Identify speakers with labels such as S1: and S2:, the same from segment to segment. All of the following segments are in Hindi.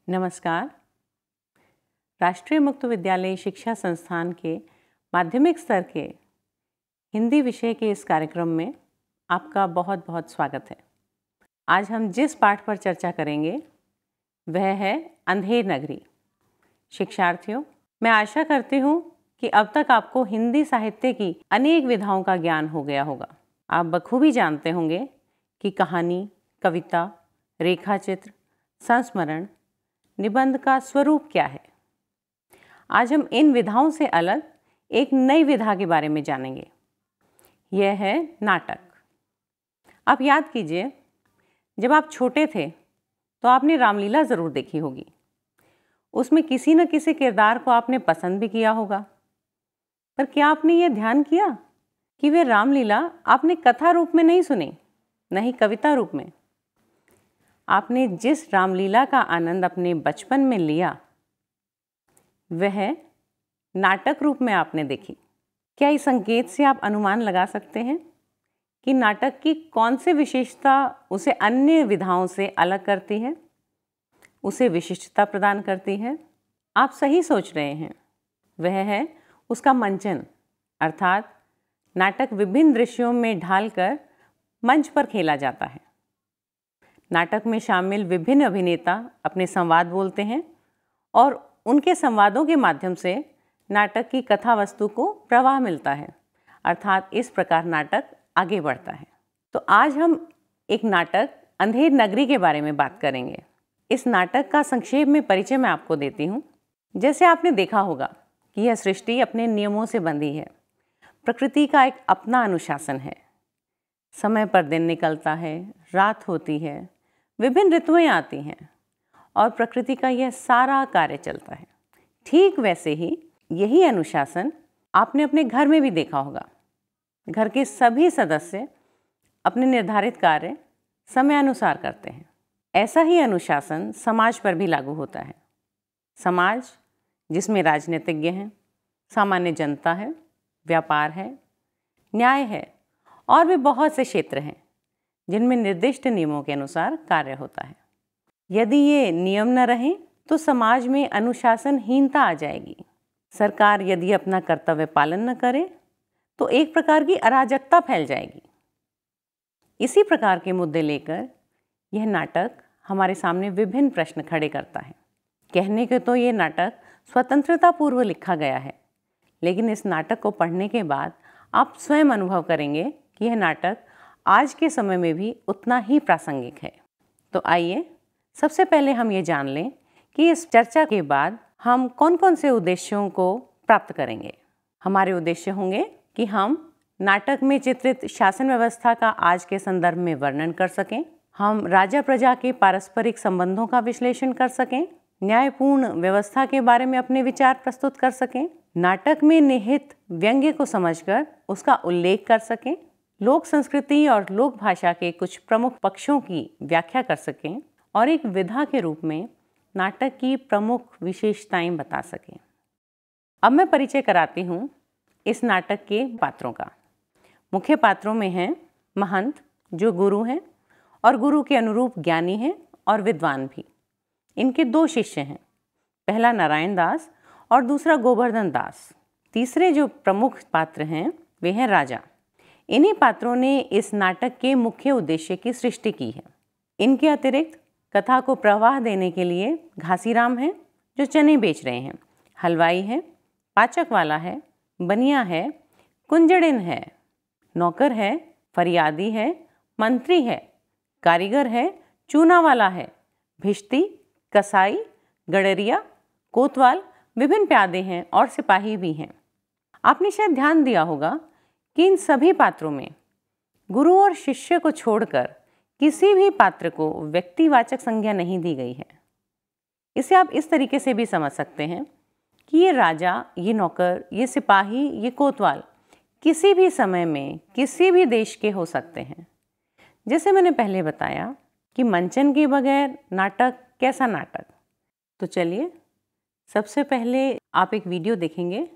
S1: नमस्कार। राष्ट्रीय मुक्त विद्यालय शिक्षा संस्थान के माध्यमिक स्तर के हिंदी विषय के इस कार्यक्रम में आपका बहुत बहुत स्वागत है। आज हम जिस पाठ पर चर्चा करेंगे वह है अंधेर नगरी। शिक्षार्थियों, मैं आशा करती हूँ कि अब तक आपको हिंदी साहित्य की अनेक विधाओं का ज्ञान हो गया होगा। आप बखूबी जानते होंगे कि कहानी, कविता, रेखाचित्र, संस्मरण, निबंध का स्वरूप क्या है। आज हम इन विधाओं से अलग एक नई विधा के बारे में जानेंगे। यह है नाटक। आप याद कीजिए, जब आप छोटे थे तो आपने रामलीला ज़रूर देखी होगी। उसमें किसी न किसी किरदार को आपने पसंद भी किया होगा। पर क्या आपने ये ध्यान किया कि वे रामलीला आपने कथा रूप में नहीं सुनी, नहीं कविता रूप में। आपने जिस रामलीला का आनंद अपने बचपन में लिया वह नाटक रूप में आपने देखी। क्या इस संकेत से आप अनुमान लगा सकते हैं कि नाटक की कौन सी विशेषता उसे अन्य विधाओं से अलग करती है, उसे विशिष्टता प्रदान करती है? आप सही सोच रहे हैं। वह है उसका मंचन, अर्थात नाटक विभिन्न दृश्यों में ढालकर मंच पर खेला जाता है। नाटक में शामिल विभिन्न अभिनेता अपने संवाद बोलते हैं और उनके संवादों के माध्यम से नाटक की कथा वस्तु को प्रवाह मिलता है, अर्थात इस प्रकार नाटक आगे बढ़ता है। तो आज हम एक नाटक अंधेर नगरी के बारे में बात करेंगे। इस नाटक का संक्षेप में परिचय मैं आपको देती हूँ। जैसे आपने देखा होगा कि यह सृष्टि अपने नियमों से बंधी है। प्रकृति का एक अपना अनुशासन है। समय पर दिन निकलता है, रात होती है, विभिन्न ऋतुएं आती हैं और प्रकृति का यह सारा कार्य चलता है। ठीक वैसे ही यही अनुशासन आपने अपने घर में भी देखा होगा। घर के सभी सदस्य अपने निर्धारित कार्य समयानुसार करते हैं। ऐसा ही अनुशासन समाज पर भी लागू होता है। समाज जिसमें राजनीतिज्ञ हैं, सामान्य जनता है, व्यापार है, न्याय है और भी बहुत से क्षेत्र हैं जिनमें निर्दिष्ट नियमों के अनुसार कार्य होता है। यदि ये नियम न रहें तो समाज में अनुशासनहीनता आ जाएगी। सरकार यदि अपना कर्तव्य पालन न करे तो एक प्रकार की अराजकता फैल जाएगी। इसी प्रकार के मुद्दे लेकर यह नाटक हमारे सामने विभिन्न प्रश्न खड़े करता है। कहने के तो ये नाटक स्वतंत्रता पूर्व लिखा गया है, लेकिन इस नाटक को पढ़ने के बाद आप स्वयं अनुभव करेंगे कि यह नाटक आज के समय में भी उतना ही प्रासंगिक है। तो आइए सबसे पहले हम ये जान लें कि इस चर्चा के बाद हम कौन कौन से उद्देश्यों को प्राप्त करेंगे। हमारे उद्देश्य होंगे कि हम नाटक में चित्रित शासन व्यवस्था का आज के संदर्भ में वर्णन कर सकें, हम राजा प्रजा के पारस्परिक संबंधों का विश्लेषण कर सकें, न्यायपूर्ण व्यवस्था के बारे में अपने विचार प्रस्तुत कर सकें, नाटक में निहित व्यंग्य को समझकर उसका उल्लेख कर सकें, लोक संस्कृति और लोक भाषा के कुछ प्रमुख पक्षों की व्याख्या कर सकें और एक विधा के रूप में नाटक की प्रमुख विशेषताएं बता सकें। अब मैं परिचय कराती हूँ इस नाटक के पात्रों का। मुख्य पात्रों में हैं महंत, जो गुरु हैं और गुरु के अनुरूप ज्ञानी हैं और विद्वान भी। इनके दो शिष्य हैं, पहला नारायण दास और दूसरा गोवर्धन दास। तीसरे जो प्रमुख पात्र हैं वे हैं राजा। इन्हीं पात्रों ने इस नाटक के मुख्य उद्देश्य की सृष्टि की है। इनके अतिरिक्त कथा को प्रवाह देने के लिए घासीराम हैं जो चने बेच रहे हैं, हलवाई है, पाचक वाला है, बनिया है, कुंजड़िन है, नौकर है, फरियादी है, मंत्री है, कारीगर है, चूना वाला है, भिश्ती, कसाई, गडरिया, कोतवाल, विभिन्न प्यादे हैं और सिपाही भी हैं। आपने शायद ध्यान दिया होगा कि इन सभी पात्रों में गुरु और शिष्य को छोड़कर किसी भी पात्र को व्यक्तिवाचक संज्ञा नहीं दी गई है। इसे आप इस तरीके से भी समझ सकते हैं कि ये राजा, ये नौकर, ये सिपाही, ये कोतवाल किसी भी समय में किसी भी देश के हो सकते हैं। जैसे मैंने पहले बताया कि मंचन के बगैर नाटक कैसा नाटक। तो चलिए सबसे पहले आप एक वीडियो देखेंगे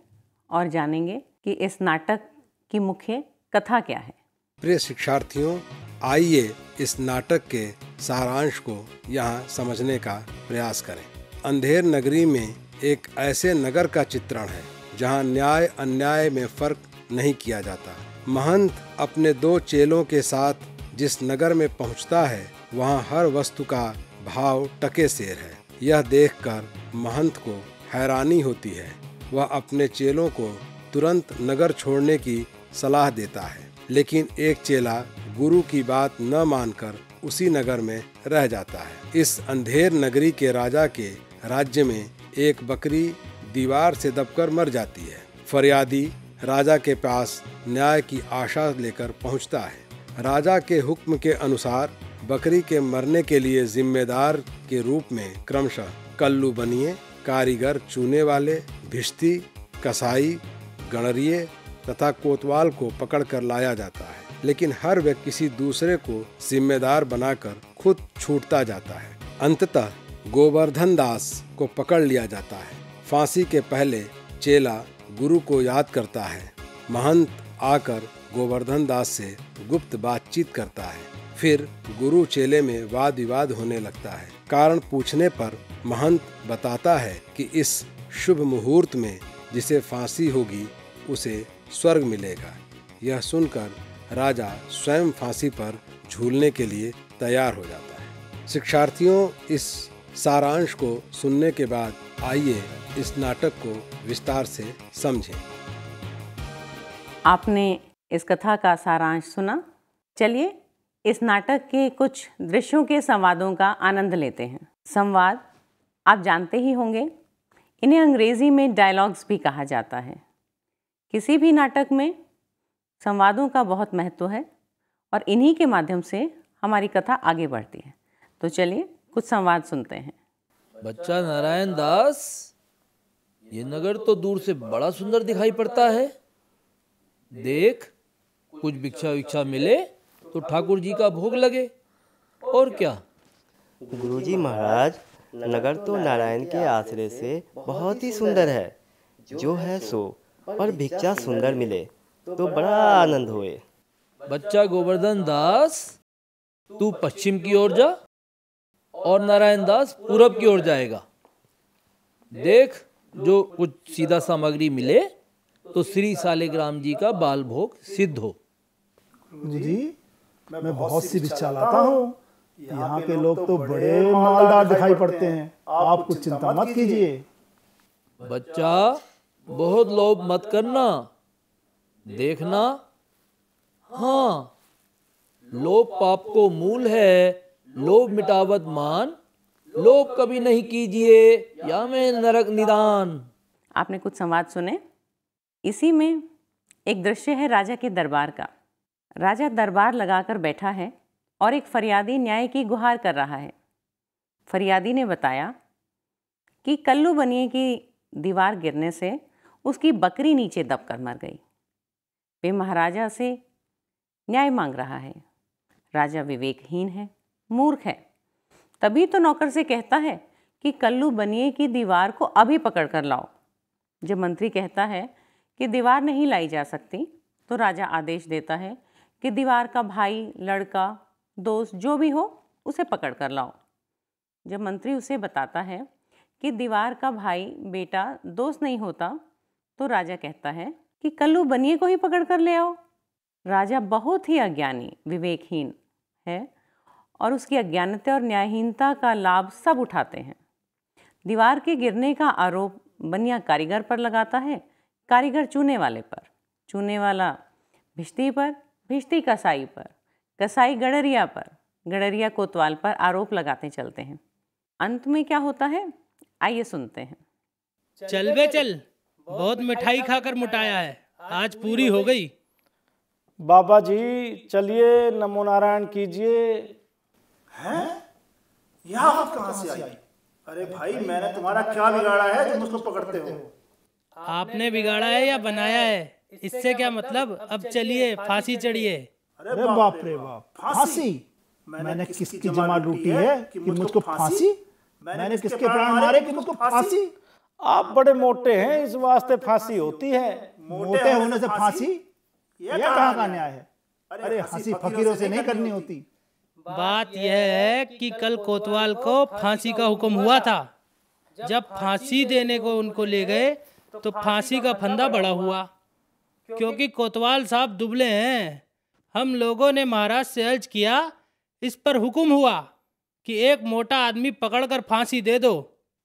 S1: और जानेंगे कि इस नाटक की मुख्य कथा क्या है।
S2: प्रिय शिक्षार्थियों, आइए इस नाटक के सारांश को यहाँ समझने का प्रयास करें। अंधेर नगरी में एक ऐसे नगर का चित्रण है जहां न्याय अन्याय में फर्क नहीं किया जाता। महंत अपने 2 चेलों के साथ जिस नगर में पहुंचता है वहां हर वस्तु का भाव टके सेर है। यह देखकर महंत को हैरानी होती है। वह अपने चेलों को तुरंत नगर छोड़ने की सलाह देता है, लेकिन एक चेला गुरु की बात न मानकर उसी नगर में रह जाता है। इस अंधेर नगरी के राजा के राज्य में एक बकरी दीवार से दबकर मर जाती है। फरियादी राजा के पास न्याय की आशा लेकर पहुंचता है। राजा के हुक्म के अनुसार बकरी के मरने के लिए जिम्मेदार के रूप में क्रमशः कल्लू बनिए, कारीगर, चूने वाले, भिश्ती, कसाई, गणरिये तथा कोतवाल को पकड़कर लाया जाता है, लेकिन हर व्यक्ति किसी दूसरे को जिम्मेदार बनाकर खुद छूटता जाता है। अंततः गोवर्धन दास को पकड़ लिया जाता है। फांसी के पहले चेला गुरु को याद करता है। महंत आकर गोवर्धन दास से गुप्त बातचीत करता है। फिर गुरु चेले में वाद विवाद होने लगता है। कारण पूछने पर महंत बताता है कि इस शुभ मुहूर्त में जिसे फांसी होगी उसे स्वर्ग मिलेगा। यह सुनकर राजा स्वयं फांसी पर झूलने के लिए तैयार हो जाता है। शिक्षार्थियों, इस सारांश को सुनने के बाद आइए इस नाटक को विस्तार से समझें।
S1: आपने इस कथा का सारांश सुना। चलिए इस नाटक के कुछ दृश्यों के संवादों का आनंद लेते हैं। संवाद आप जानते ही होंगे, इन्हें अंग्रेजी में डायलॉग्स भी कहा जाता है। किसी भी नाटक में संवादों का बहुत महत्व है और इन्हीं के माध्यम से हमारी कथा आगे बढ़ती है। तो चलिए कुछ संवाद सुनते हैं।
S3: बच्चा नारायण दास, ये नगर तो दूर से बड़ा सुंदर दिखाई पड़ता है। देख, कुछ भिक्षा विक्षा मिले तो ठाकुर जी का भोग लगे। और क्या?
S4: गुरुजी महाराज, नगर तो नारायण के आश्रय से बहुत ही सुंदर है। जो है सो, पर भिक्षा सुंदर मिले तो बड़ा आनंद होए।
S3: बच्चा गोवर्धन दास, तू पश्चिम की ओर जा और नारायण दास पूरब की ओर जाएगा। देख, जो कुछ सीधा सामग्री मिले तो श्री सालिग्राम जी का बाल भोग सिद्ध हो।
S5: गुरुजी, मैं बहुत सी भिक्षा लाता हूँ। यहाँ के लोग तो बड़े मालदार दिखाई पड़ते हैं। आप कुछ चिंता मत कीजिए।
S3: बच्चा, बहुत लोभ मत करना। देखना, हाँ, लोभ पाप को मूल है। लोभ मिटावत मान, लोभ कभी नहीं कीजिए, या मैं नरक निदान।
S1: आपने कुछ संवाद सुने। इसी में एक दृश्य है राजा के दरबार का। राजा दरबार लगाकर बैठा है और एक फरियादी न्याय की गुहार कर रहा है। फरियादी ने बताया कि कल्लू बनिए की दीवार गिरने से उसकी बकरी नीचे दबकर मर गई। वे महाराजा से न्याय मांग रहा है। राजा विवेकहीन है, मूर्ख है। तभी तो नौकर से कहता है कि कल्लू बनिए की दीवार को अभी पकड़ कर लाओ। जब मंत्री कहता है कि दीवार नहीं लाई जा सकती, तो राजा आदेश देता है कि दीवार का भाई, लड़का, दोस्त जो भी हो उसे पकड़ कर लाओ। जब मंत्री उसे बताता है कि दीवार का भाई, बेटा, दोस्त नहीं होता, तो राजा कहता है कि कल्लू बनिए को ही पकड़ कर ले आओ। राजा बहुत ही अज्ञानी, विवेकहीन है और उसकी अज्ञानता और न्यायहीनता का लाभ सब उठाते हैं। दीवार के गिरने का आरोप बनिया कारीगर पर लगाता है, कारीगर चूने वाले पर, चूने वाला भिश्ती पर, भिश्ती कसाई पर, कसाई गडरिया पर, गडरिया कोतवाल पर आरोप लगाते चलते हैं। अंत में क्या होता है, आइए सुनते हैं।
S6: चल बे चल, बहुत मिठाई खाकर मुटाया है, आज पूरी हो गई।
S5: बाबा जी चलिए, नमो नारायण कीजिए।
S7: हैं? यह आफत कहाँ से आई? अरे भाई, मैंने तुम्हारा क्या बिगाड़ा है जो मुझको पकड़ते हो?
S6: आपने बिगाड़ा है या बनाया है, इससे क्या मतलब। अब चलिए, फांसी चढ़िए।
S5: अरे बाप रे बाप, फांसी? मैंने किसकी जमा लूटी है कि मुझको फांसी? मैंने किसके प्राण मारे कि मुझको फांसी? आप बड़े मोटे हैं, इस वास्ते फांसी होती है। मोटे होने से फांसी? यह कहाँ का न्याय है? अरे हंसी फकीरों से नहीं करनी होती।
S6: बात यह है कि कल कोतवाल को फांसी का हुक्म हुआ था, जब फांसी देने को उनको ले गए तो फांसी का फंदा बड़ा हुआ, क्योंकि कोतवाल साहब दुबले हैं। हम लोगों ने महाराज से अर्ज किया, इस पर हुक्म हुआ कि एक मोटा आदमी पकड़कर फांसी दे दो,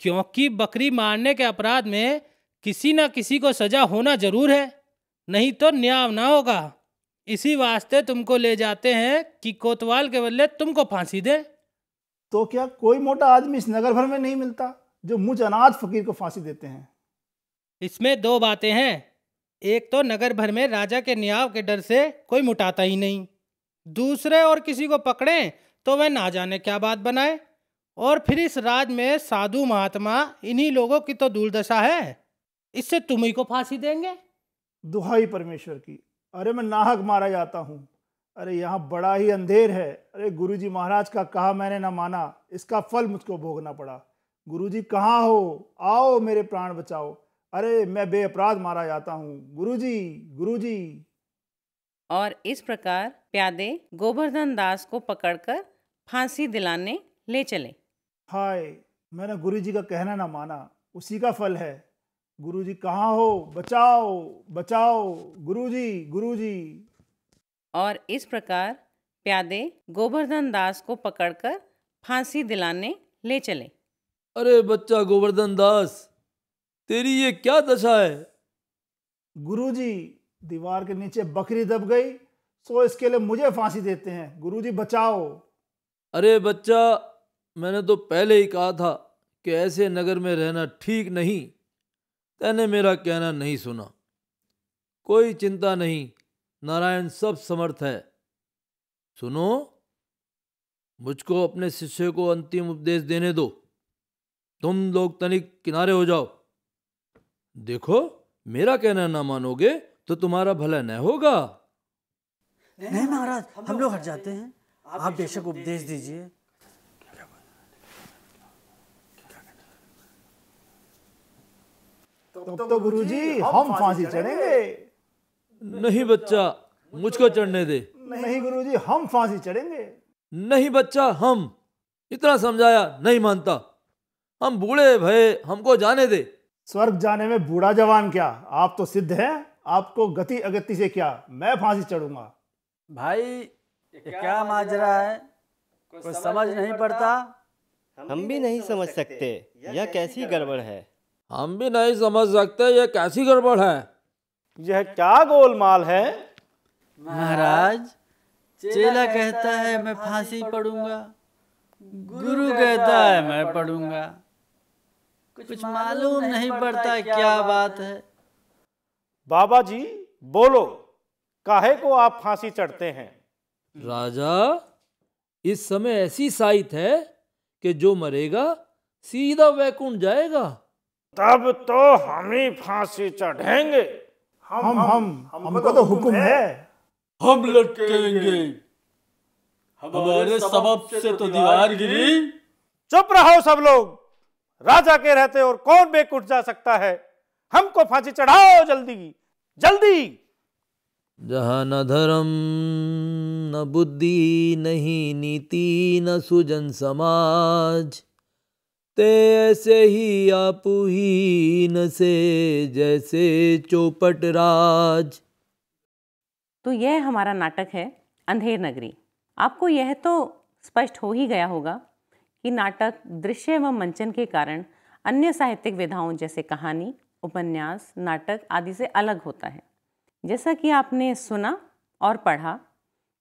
S6: क्योंकि बकरी मारने के अपराध में किसी न किसी को सजा होना जरूर है, नहीं तो न्याय ना होगा। इसी वास्ते तुमको ले जाते हैं कि कोतवाल के बदले तुमको फांसी दे।
S5: तो क्या कोई मोटा आदमी इस नगर भर में नहीं मिलता जो मुझ अनाथ फकीर को फांसी देते हैं?
S6: इसमें दो बातें हैं। एक तो नगर भर में राजा के न्याय के डर से कोई मुटाता ही नहीं, दूसरे और किसी को पकड़ें तो वह ना जाने क्या बात बनाए। और फिर इस राज में साधु महात्मा इन्हीं लोगों की तो दुर्दशा है, इससे तुम ही को फांसी देंगे।
S5: दुहाई परमेश्वर की, अरे मैं नाहक मारा जाता हूँ। अरे यहाँ बड़ा ही अंधेर है। अरे गुरुजी महाराज का कहा मैंने ना माना, इसका फल मुझको भोगना पड़ा। गुरुजी कहाँ हो? आओ मेरे प्राण बचाओ। अरे मैं बेअपराध मारा जाता हूँ, गुरुजी गुरुजी।
S1: और इस प्रकार प्यादे गोवर्धन दास को पकड़कर फांसी दिलाने ले चले।
S5: हाय, मैंने गुरुजी का कहना ना माना, उसी का फल है। गुरुजी कहाँ हो? बचाओ बचाओ, गुरुजी गुरुजी।
S1: और इस प्रकार प्यादे गोवर्धन दास को पकड़कर फांसी दिलाने ले चले।
S3: अरे बच्चा गोवर्धन दास, तेरी ये क्या दशा है?
S5: गुरुजी, दीवार के नीचे बकरी दब गई, सो इसके लिए मुझे फांसी देते हैं। गुरुजी बचाओ।
S3: अरे बच्चा, मैंने तो पहले ही कहा था कि ऐसे नगर में रहना ठीक नहीं। तैने मेरा कहना नहीं सुना। कोई चिंता नहीं, नारायण सब समर्थ है। सुनो, मुझको अपने शिष्य को अंतिम उपदेश देने दो। तुम लोग तनिक किनारे हो जाओ। देखो, मेरा कहना ना मानोगे तो तुम्हारा भला न होगा।
S8: नहीं महाराज, हम लोग हट जाते हैं, आप बेशक उपदेश दीजिए।
S5: तब तो गुरुजी हम फांसी चढ़ेंगे।
S3: नहीं बच्चा, मुझको चढ़ने दे।
S5: नहीं गुरुजी, हम फांसी चढ़ेंगे।
S3: नहीं बच्चा, हम इतना समझाया नहीं मानता। हम बूढ़े भये, हमको जाने दे।
S5: स्वर्ग जाने में बूढ़ा जवान क्या, आप तो सिद्ध हैं। आपको गति अगति से क्या, मैं फांसी चढ़ूंगा।
S8: भाई ये क्या माजरा है, कोई समझ नहीं पड़ता।
S4: हम भी नहीं समझ सकते यह कैसी गड़बड़ है।
S3: हम भी नहीं समझ सकते ये कैसी गड़बड़ है।
S5: यह क्या गोलमाल है?
S8: महाराज, चेला कहता है मैं फांसी पढ़ूंगा, गुरु कहता है मैं पढ़ूंगा, कुछ मालूम नहीं पड़ता क्या बात है।
S5: बाबा जी बोलो, काहे को आप फांसी चढ़ते हैं?
S3: राजा, इस समय ऐसी साइत है कि जो मरेगा सीधा वैकुंठ जाएगा।
S5: तब तो हम ही फांसी चढ़ेंगे। हमको तो हुक्म है।
S8: हम लटकेंगे, हमारे सबब से तो दीवार गिरी।
S5: चुप रहो सब लोग। राजा के रहते और कौन बेकुट जा सकता है? हमको फांसी चढ़ाओ जल्दी जल्दी।
S3: जहाँ न धर्म न बुद्धि नहीं नीति न सुजन समाज, ते ऐसे ही आप ही न से जैसे चौपट राज।
S1: तो यह हमारा नाटक है अंधेर नगरी। आपको यह तो स्पष्ट हो ही गया होगा कि नाटक दृश्य एवं मंचन के कारण अन्य साहित्यिक विधाओं जैसे कहानी, उपन्यास, नाटक आदि से अलग होता है। जैसा कि आपने सुना और पढ़ा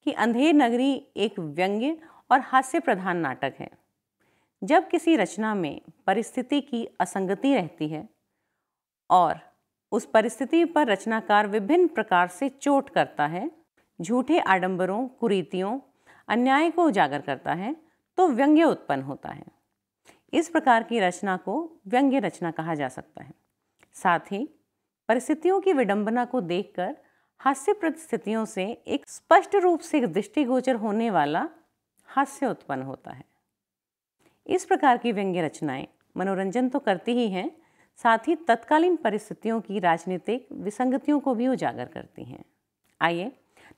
S1: कि अंधेर नगरी एक व्यंग्य और हास्य प्रधान नाटक है। जब किसी रचना में परिस्थिति की असंगति रहती है और उस परिस्थिति पर रचनाकार विभिन्न प्रकार से चोट करता है, झूठे आडंबरों, कुरीतियों, अन्याय को उजागर करता है, तो व्यंग्य उत्पन्न होता है। इस प्रकार की रचना को व्यंग्य रचना कहा जा सकता है। साथ ही परिस्थितियों की विडंबना को देखकर हास्यप्रद स्थितियों से एक स्पष्ट रूप से दृष्टिगोचर होने वाला हास्य उत्पन्न होता है। इस प्रकार की व्यंग्य रचनाएं मनोरंजन तो करती ही हैं, साथ ही तत्कालीन परिस्थितियों की राजनीतिक विसंगतियों को भी उजागर करती हैं। आइए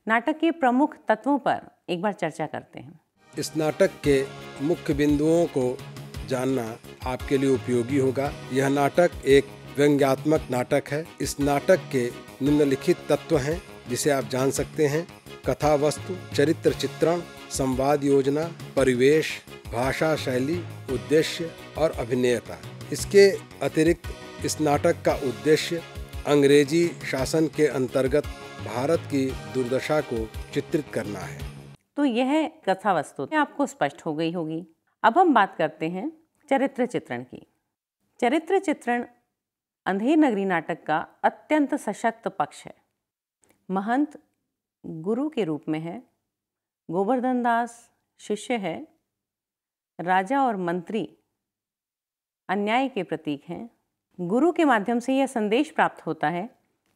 S1: नाटक के प्रमुख तत्वों पर एक बार चर्चा करते हैं।
S2: इस नाटक के मुख्य बिंदुओं को जानना आपके लिए उपयोगी होगा। यह नाटक एक व्यंग्यात्मक नाटक है। इस नाटक के निम्नलिखित तत्व हैं जिसे आप जान सकते हैं: कथा वस्तु, चरित्र चित्रण, संवाद योजना, परिवेश, भाषा शैली, उद्देश्य और अभिनेता। इसके अतिरिक्त इस नाटक का उद्देश्य अंग्रेजी शासन के अंतर्गत भारत की दुर्दशा को चित्रित करना है।
S1: तो यह कथा वस्तु आपको स्पष्ट हो गई होगी। अब हम बात करते हैं चरित्र चित्रण की। चरित्र चित्रण अंधेर नगरी नाटक का अत्यंत सशक्त पक्ष है। महंत गुरु के रूप में है, गोवर्धन दास शिष्य है, राजा और मंत्री अन्याय के प्रतीक हैं। गुरु के माध्यम से यह संदेश प्राप्त होता है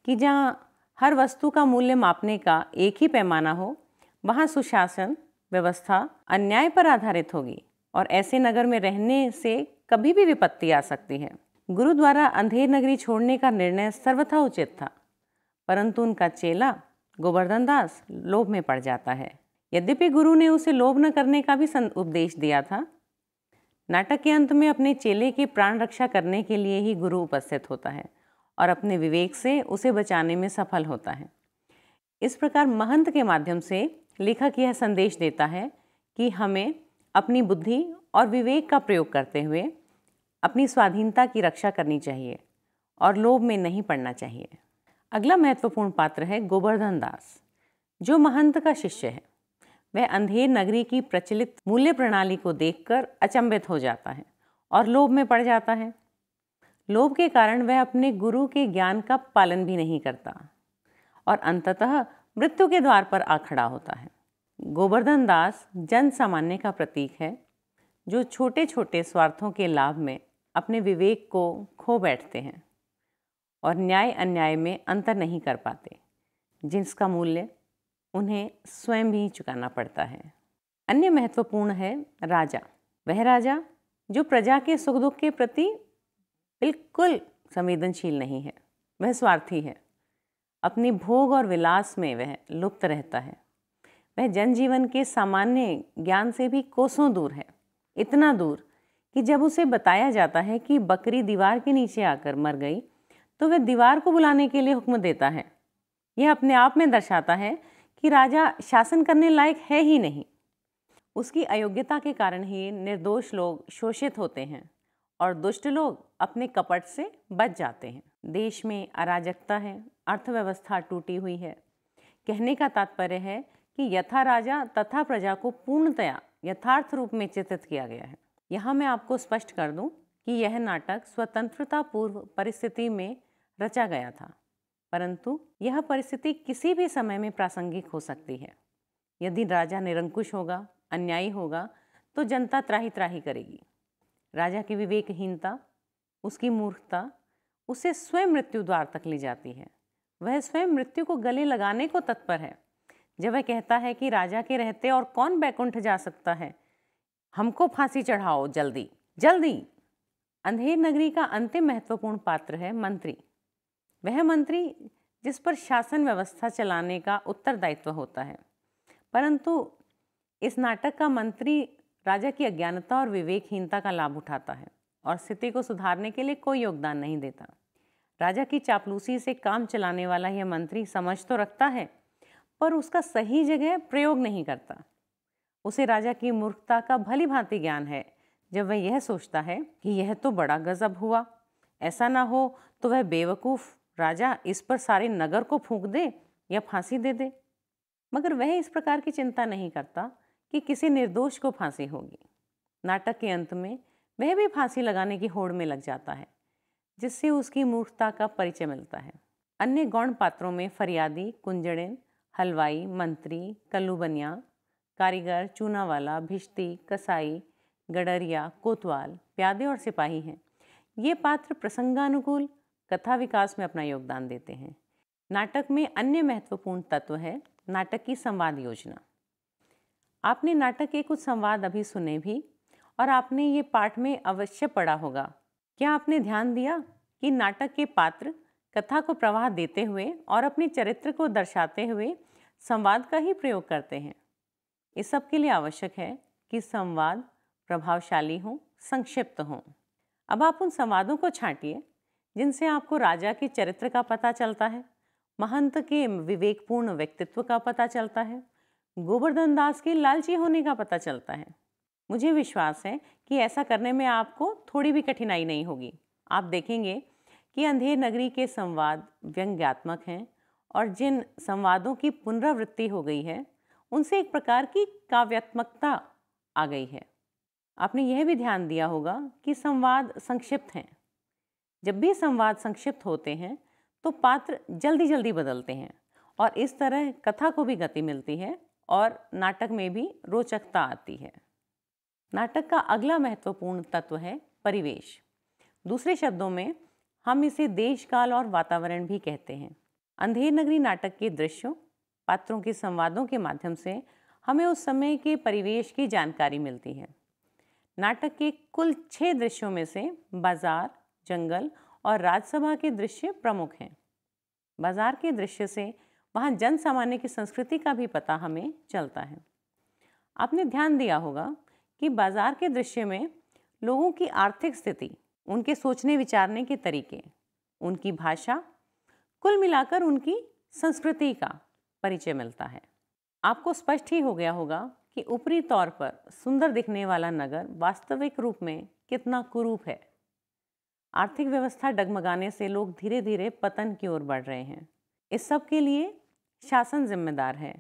S1: कि जहाँ हर वस्तु का मूल्य मापने का एक ही पैमाना हो, वहाँ सुशासन व्यवस्था अन्याय पर आधारित होगी और ऐसे नगर में रहने से कभी भी विपत्ति आ सकती है। गुरु द्वारा अंधेर नगरी छोड़ने का निर्णय सर्वथा उचित था, परंतु उनका चेला गोवर्धन दास लोभ में पड़ जाता है। यद्यपि गुरु ने उसे लोभ न करने का भी उपदेश दिया था, नाटक के अंत में अपने चेले की प्राण रक्षा करने के लिए ही गुरु उपस्थित होता है और अपने विवेक से उसे बचाने में सफल होता है। इस प्रकार महंत के माध्यम से लेखक यह संदेश देता है कि हमें अपनी बुद्धि और विवेक का प्रयोग करते हुए अपनी स्वाधीनता की रक्षा करनी चाहिए और लोभ में नहीं पड़ना चाहिए। अगला महत्वपूर्ण पात्र है गोवर्धन दास, जो महंत का शिष्य है। वह अंधेर नगरी की प्रचलित मूल्य प्रणाली को देखकर अचंभित हो जाता है और लोभ में पड़ जाता है। लोभ के कारण वह अपने गुरु के ज्ञान का पालन भी नहीं करता और अंततः मृत्यु के द्वार पर आ खड़ा होता है। गोवर्धन दास जन सामान्य का प्रतीक है, जो छोटे छोटे स्वार्थों के लाभ में अपने विवेक को खो बैठते हैं और न्याय अन्याय में अंतर नहीं कर पाते, जिसका मूल्य उन्हें स्वयं भी चुकाना पड़ता है। अन्य महत्वपूर्ण है राजा। वह राजा जो प्रजा के सुख दुख के प्रति बिल्कुल संवेदनशील नहीं है। वह स्वार्थी है। अपनी भोग और विलास में वह लुप्त रहता है। वह जनजीवन के सामान्य ज्ञान से भी कोसों दूर है, इतना दूर कि जब उसे बताया जाता है कि बकरी दीवार के नीचे आकर मर गई तो वह दीवार को बुलाने के लिए हुक्म देता है। यह अपने आप में दर्शाता है कि राजा शासन करने लायक है ही नहीं। उसकी अयोग्यता के कारण ही निर्दोष लोग शोषित होते हैं और दुष्ट लोग अपने कपट से बच जाते हैं। देश में अराजकता है, अर्थव्यवस्था टूटी हुई है। कहने का तात्पर्य है कि यथा राजा तथा प्रजा को पूर्णतया यथार्थ रूप में चित्रित किया गया है। यहाँ मैं आपको स्पष्ट कर दूं कि यह नाटक स्वतंत्रता पूर्व परिस्थिति में रचा गया था, परंतु यह परिस्थिति किसी भी समय में प्रासंगिक हो सकती है। यदि राजा निरंकुश होगा, अन्यायी होगा, तो जनता त्राही त्राही करेगी। राजा की विवेकहीनता, उसकी मूर्खता उसे स्वयं मृत्यु द्वार तक ले जाती है। वह स्वयं मृत्यु को गले लगाने को तत्पर है। जब वह कहता है कि राजा के रहते और कौन बैकुंठ जा सकता है, हमको फांसी चढ़ाओ जल्दी जल्दी। अंधेर नगरी का अंतिम महत्वपूर्ण पात्र है मंत्री। वह मंत्री जिस पर शासन व्यवस्था चलाने का उत्तरदायित्व होता है, परंतु इस नाटक का मंत्री राजा की अज्ञानता और विवेकहीनता का लाभ उठाता है और स्थिति को सुधारने के लिए कोई योगदान नहीं देता। राजा की चापलूसी से काम चलाने वाला यह मंत्री समझ तो रखता है, पर उसका सही जगह प्रयोग नहीं करता। उसे राजा की मूर्खता का भली भांति ज्ञान है जब वह यह सोचता है कि यह तो बड़ा गजब हुआ, ऐसा ना हो तो वह बेवकूफ़ राजा इस पर सारे नगर को फूंक दे या फांसी दे दे। मगर वह इस प्रकार की चिंता नहीं करता कि किसी निर्दोष को फांसी होगी। नाटक के अंत में वह भी फांसी लगाने की होड़ में लग जाता है, जिससे उसकी मूर्खता का परिचय मिलता है। अन्य गौण पात्रों में फरियादी, कुंजड़िन, हलवाई, मंत्री, कल्लूबनिया, कारीगर, चूनावाला, भिश्ती, कसाई, गडरिया, कोतवाल, प्यादे और सिपाही हैं। ये पात्र प्रसंगानुकूल कथा विकास में अपना योगदान देते हैं। नाटक में अन्य महत्वपूर्ण तत्व है नाटक की संवाद योजना। आपने नाटक के कुछ संवाद अभी सुने भी और आपने ये पाठ में अवश्य पढ़ा होगा। क्या आपने ध्यान दिया कि नाटक के पात्र कथा को प्रवाह देते हुए और अपने चरित्र को दर्शाते हुए संवाद का ही प्रयोग करते हैं। इस सब के लिए आवश्यक है कि संवाद प्रभावशाली हो, संक्षिप्त हों। अब आप उन संवादों को छांटिए जिनसे आपको राजा के चरित्र का पता चलता है, महंत के विवेकपूर्ण व्यक्तित्व का पता चलता है, गोवर्धन दास के लालची होने का पता चलता है। मुझे विश्वास है कि ऐसा करने में आपको थोड़ी भी कठिनाई नहीं होगी। आप देखेंगे कि अंधेर नगरी के संवाद व्यंग्यात्मक हैं और जिन संवादों की पुनरावृत्ति हो गई है उनसे एक प्रकार की काव्यात्मकता आ गई है। आपने यह भी ध्यान दिया होगा कि संवाद संक्षिप्त हैं। जब भी संवाद संक्षिप्त होते हैं तो पात्र जल्दी जल्दी बदलते हैं और इस तरह कथा को भी गति मिलती है और नाटक में भी रोचकता आती है। नाटक का अगला महत्वपूर्ण तत्व है परिवेश। दूसरे शब्दों में हम इसे देश काल और वातावरण भी कहते हैं। अंधेर नगरी नाटक के दृश्यों, पात्रों के संवादों के माध्यम से हमें उस समय के परिवेश की जानकारी मिलती है। नाटक के कुल 6 दृश्यों में से बाजार, जंगल और राजसभा के दृश्य प्रमुख हैं। बाजार के दृश्य से वहाँ जन सामान्य की संस्कृति का भी पता हमें चलता है। आपने ध्यान दिया होगा कि बाजार के दृश्य में लोगों की आर्थिक स्थिति, उनके सोचने विचारने के तरीके, उनकी भाषा, कुल मिलाकर उनकी संस्कृति का परिचय मिलता है। आपको स्पष्ट ही हो गया होगा कि ऊपरी तौर पर सुंदर दिखने वाला नगर वास्तविक रूप में कितना कुरूप है। आर्थिक व्यवस्था डगमगाने से लोग धीरे धीरे पतन की ओर बढ़ रहे हैं। इस सब के लिए शासन जिम्मेदार है।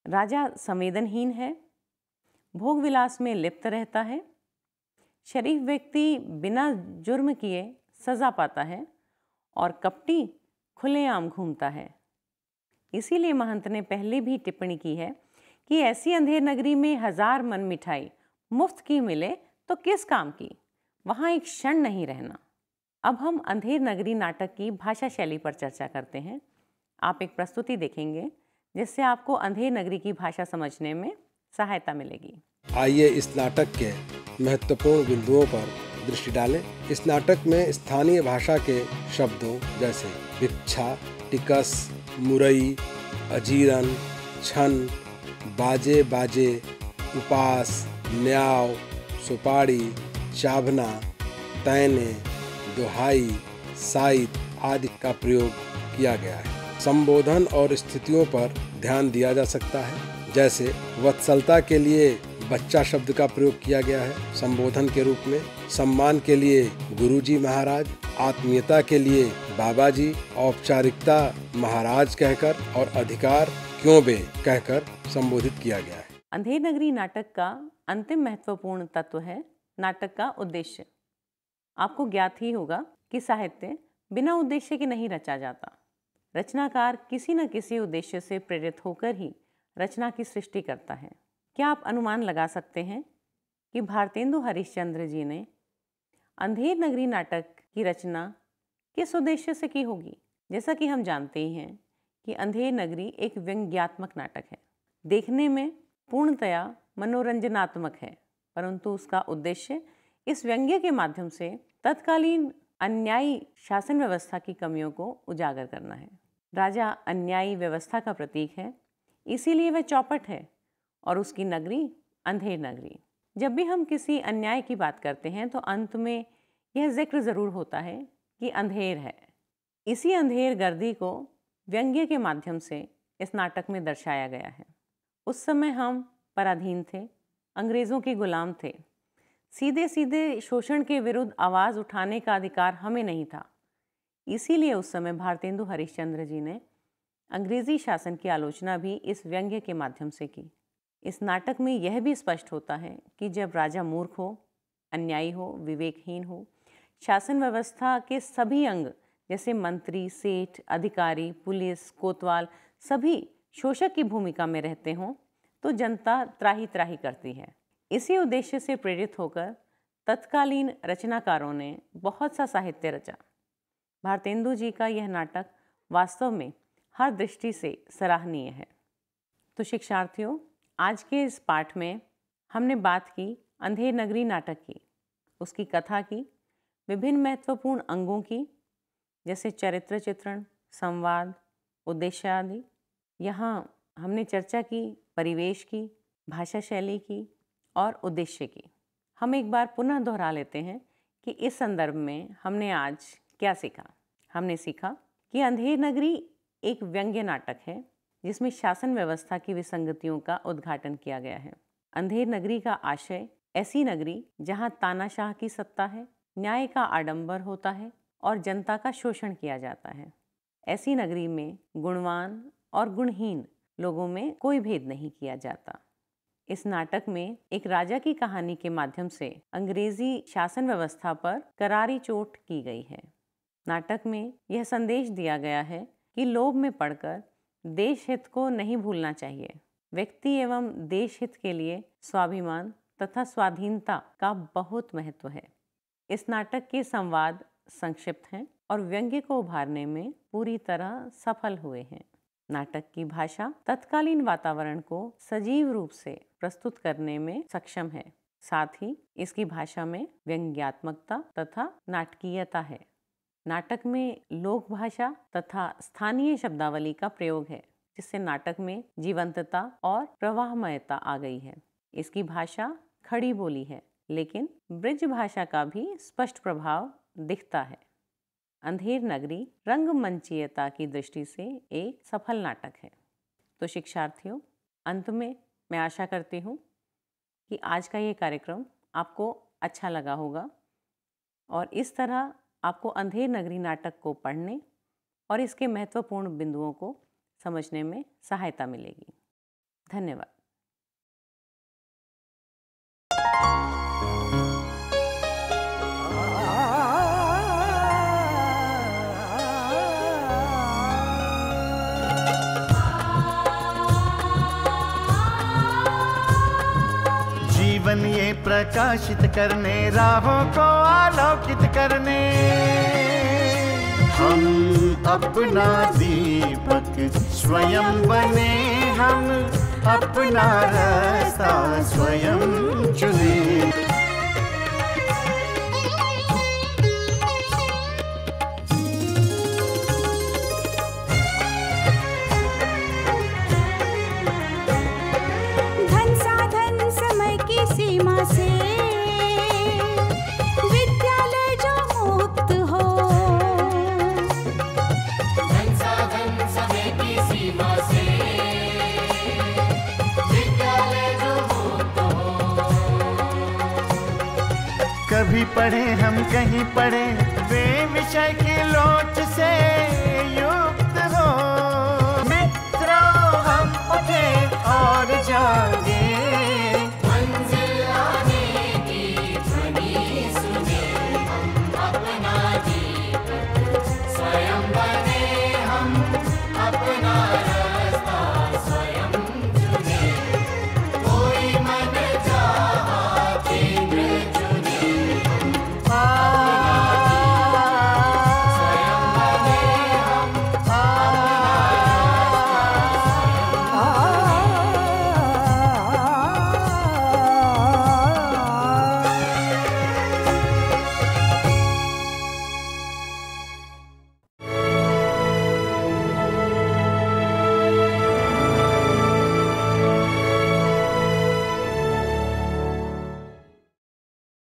S1: राजा संवेदनहीन है, भोग विलास में लिप्त रहता है, शरीफ व्यक्ति बिना जुर्म किए सजा पाता है और कपटी खुलेआम घूमता है। इसीलिए महंत ने पहले भी टिप्पणी की है कि ऐसी अंधेर नगरी में 1000 मन मिठाई मुफ्त की मिले तो किस काम की, वहाँ एक क्षण नहीं रहना। अब हम अंधेर नगरी नाटक की भाषा शैली पर चर्चा करते हैं। आप एक प्रस्तुति देखेंगे जिससे आपको अंधेर नगरी की भाषा समझने में सहायता मिलेगी।
S2: आइए इस नाटक के महत्वपूर्ण बिंदुओं पर दृष्टि डालें। इस नाटक में स्थानीय भाषा के शब्दों जैसे भिक्षा, टिकस, मुरई, अजीरन, छन, बाजे बाजे, उपास, न्याव, सुपाड़ी, चाभना, तैने, दोहाई, साइत आदि का प्रयोग किया गया है। संबोधन और स्थितियों पर ध्यान दिया जा सकता है। जैसे वत्सलता के लिए बच्चा शब्द का प्रयोग किया गया है संबोधन के रूप में, सम्मान के लिए गुरुजी महाराज, आत्मीयता के लिए बाबा जी, औपचारिकता महाराज कहकर और अधिकार क्यों बे कहकर संबोधित किया गया है।
S1: अंधेर नगरी नाटक का अंतिम महत्वपूर्ण तत्व है नाटक का उद्देश्य। आपको ज्ञात ही होगा कि साहित्य बिना उद्देश्य के नहीं रचा जाता। रचनाकार किसी न किसी उद्देश्य से प्रेरित होकर ही रचना की सृष्टि करता है। क्या आप अनुमान लगा सकते हैं कि भारतेंदु हरिश्चंद्र जी ने अंधेर नगरी नाटक की रचना किस उद्देश्य से की होगी? जैसा कि हम जानते ही हैं कि अंधेर नगरी एक व्यंग्यात्मक नाटक है, देखने में पूर्णतया मनोरंजनात्मक है, परंतु उसका उद्देश्य इस व्यंग्य के माध्यम से तत्कालीन अन्यायी शासन व्यवस्था की कमियों को उजागर करना है। राजा अन्यायी व्यवस्था का प्रतीक है, इसीलिए वह चौपट है और उसकी नगरी अंधेर नगरी। जब भी हम किसी अन्याय की बात करते हैं तो अंत में यह जिक्र ज़रूर होता है कि अंधेर है। इसी अंधेर गर्दी को व्यंग्य के माध्यम से इस नाटक में दर्शाया गया है। उस समय हम पराधीन थे, अंग्रेज़ों के गुलाम थे। सीधे सीधे शोषण के विरुद्ध आवाज़ उठाने का अधिकार हमें नहीं था। इसीलिए उस समय भारतेंदु हरिश्चंद्र जी ने अंग्रेज़ी शासन की आलोचना भी इस व्यंग्य के माध्यम से की। इस नाटक में यह भी स्पष्ट होता है कि जब राजा मूर्ख हो, अन्यायी हो, विवेकहीन हो, शासन व्यवस्था के सभी अंग जैसे मंत्री, सेठ, अधिकारी, पुलिस, कोतवाल सभी शोषक की भूमिका में रहते हों तो जनता त्राही त्राही करती है। इसी उद्देश्य से प्रेरित होकर तत्कालीन रचनाकारों ने बहुत सा साहित्य रचा। भारतेंदु जी का यह नाटक वास्तव में हर दृष्टि से सराहनीय है। तो शिक्षार्थियों, आज के इस पाठ में हमने बात की अंधेर नगरी नाटक की, उसकी कथा की, विभिन्न महत्वपूर्ण अंगों की जैसे चरित्र चित्रण, संवाद, उद्देश्य आदि। यहाँ हमने चर्चा की परिवेश की, भाषा शैली की और उद्देश्य की। हम एक बार पुनः दोहरा लेते हैं कि इस संदर्भ में हमने आज क्या सीखा। हमने सीखा कि अंधेर नगरी एक व्यंग्य नाटक है जिसमें शासन व्यवस्था की विसंगतियों का उद्घाटन किया गया है। अंधेर नगरी का आशय ऐसी नगरी जहां तानाशाह की सत्ता है, न्याय का आडंबर होता है और जनता का शोषण किया जाता है। ऐसी नगरी में गुणवान और गुणहीन लोगों में कोई भेद नहीं किया जाता। इस नाटक में एक राजा की कहानी के माध्यम से अंग्रेजी शासन व्यवस्था पर करारी चोट की गई है। नाटक में यह संदेश दिया गया है कि लोभ में पड़कर देश हित को नहीं भूलना चाहिए। व्यक्ति एवं देश हित के लिए स्वाभिमान तथा स्वाधीनता का बहुत महत्व है। इस नाटक के संवाद संक्षिप्त हैं और व्यंग्य को उभारने में पूरी तरह सफल हुए हैं। नाटक की भाषा तत्कालीन वातावरण को सजीव रूप से प्रस्तुत करने में सक्षम है। साथ ही इसकी भाषा में व्यंग्यात्मकता तथा नाटकीयता है। नाटक में लोक भाषा तथा स्थानीय शब्दावली का प्रयोग है, जिससे नाटक में जीवंतता और प्रवाहमयता आ गई है। इसकी भाषा खड़ी बोली है, लेकिन ब्रिज भाषा का भी स्पष्ट प्रभाव दिखता है। अंधेर नगरी रंगमंचीयता की दृष्टि से एक सफल नाटक है। तो शिक्षार्थियों, अंत में मैं आशा करती हूँ कि आज का ये कार्यक्रम आपको अच्छा लगा होगा और इस तरह आपको अंधेर नगरी नाटक को पढ़ने और इसके महत्वपूर्ण बिंदुओं को समझने में सहायता मिलेगी। धन्यवाद।
S9: जीवन ये प्रकाशित करने, राहों को आलोकित करने, हम अपना दीपक स्वयं बने, हम अपना रास्ता स्वयं चुने।
S10: सीमा से विद्यालय जो मुक्त हो, धन साधन समय की सीमा से विद्यालय जो मुक्त हो।
S9: कभी पढ़े हम कहीं पढ़े वे विषय